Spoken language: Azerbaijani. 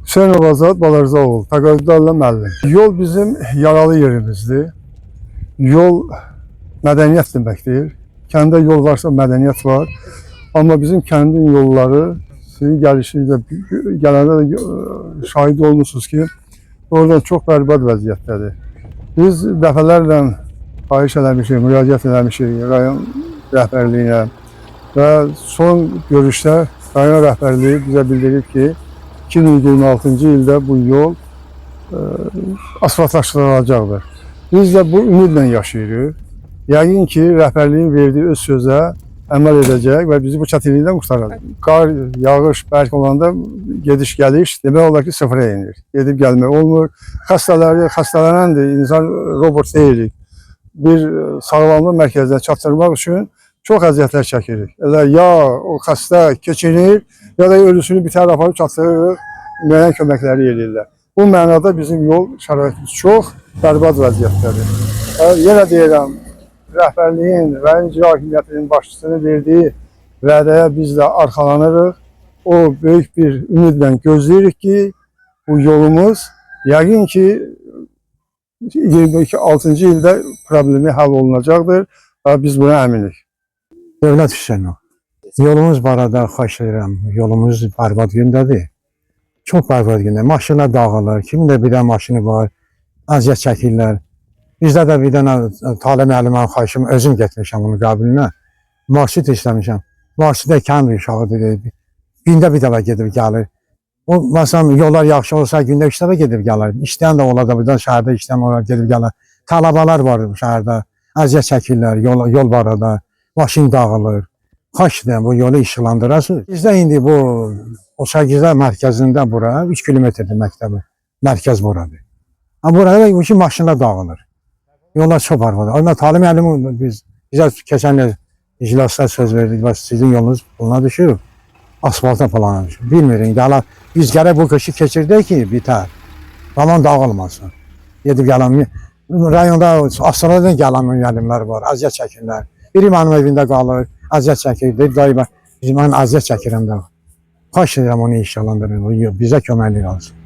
Hüseynov Azad Balarzaoğlu, təqaüdlərlə müəllim. Yol bizim yaralı yerimizdir. Yol mədəniyyət deməkdir. Kəndə yol varsa mədəniyyət var. Amma bizim kəndin yolları, sizin gəlişinizdə gələndə də şahid olmuşsunuz ki, oradan çox bərbad vəziyyətdədir. Biz dəfələrlə xahiş eləmişik, müraciət eləmişik rayon rəhbərliyinə və son görüşdə rayon rəhbərliyi bizə bildirib ki, 2026-cı ildə bu yol asfaltlaşdırılacaqdır. Biz də bu ümidlə yaşayırıq. Yəqin ki, rəhbərliyin verdiyi öz sözə əməl edəcək və bizi bu çətinlikdən qurtaracaq. Qar, yağış bərk olanda gediş-gəliş demək olar ki, sıfıra inir. Gedib gəlmək olmur. Xəstələnəndir, insan robot deyilik. Bir sağlamlıq mərkəzinə çatdırmaq üçün çox əziyyətlər çəkirik. Elə ya o xəstə keçinir, ya da ölüsünü bir tərəf aparıb çatdırırıq, müəyyən köməkləri edirlər. Bu mənada bizim yol şəraitimiz çox bərbad vəziyyətdədir. Yenə deyirəm, rəhbərliyin, rayon icra hakimiyyətinin başçısının verdiyi vədəyə biz də arxalanırıq. O böyük bir ümidlə gözləyirik ki, bu yolumuz yəqin ki 26-cı ildə problemi həll olunacaqdır və biz buna əminik. Dövlət Hüseynov, yolumuz barədə xahiş edirəm, yolumuz bərbad gündədir. Çox bərbad gündədir. Maşınlar dağılır, kimin də bir dənə maşını var, əziyyət çəkirlər. Bizdə də bir dənə Talib müəllimə xahişim, özüm getmişəm onun qəbulünə. Marşrut işləmişəm. Marşrutda kənd uşağıdır, gündə bir dəfə gedib gəlir. O, məsələn, yollar yaxşı olsa gündə 3 dəfə gedib gəlir. İşləyən də olar da, birdən şəhərdə işləyən olar, gedib gəlir. Tələbələr var şəhərdə, əziyyət çəkirlər, yol barədə. Maşın dağılır. Xahiş edirəm, bu yolu işıqlandırasınız. Bizdə indi bu Osagizə mərkəzində bura 3 kilometrdir məktəbi. Mərkəz buradır. Amma burada bu ki maşınlar dağılır. Yollar çox arvadır. Aynen Talib müəllim bizə keçən il iclasda söz verdik və sizin yolunuz buna düşür. Asfalta falan düşür. Bilmirik. Biz gərək bu qışı keçirdək ki bitər. Tamam dağılmasın. Gedib gələn rayonda Astraladan gələn müəllimlər var. Əziyyət çəkirlər. Biri mənim evində qalır, əziyyət çəkir, deyir, mən əziyyət çəkirəm də. Xahiş edirəm onu inşallah bizə köməklik alsın.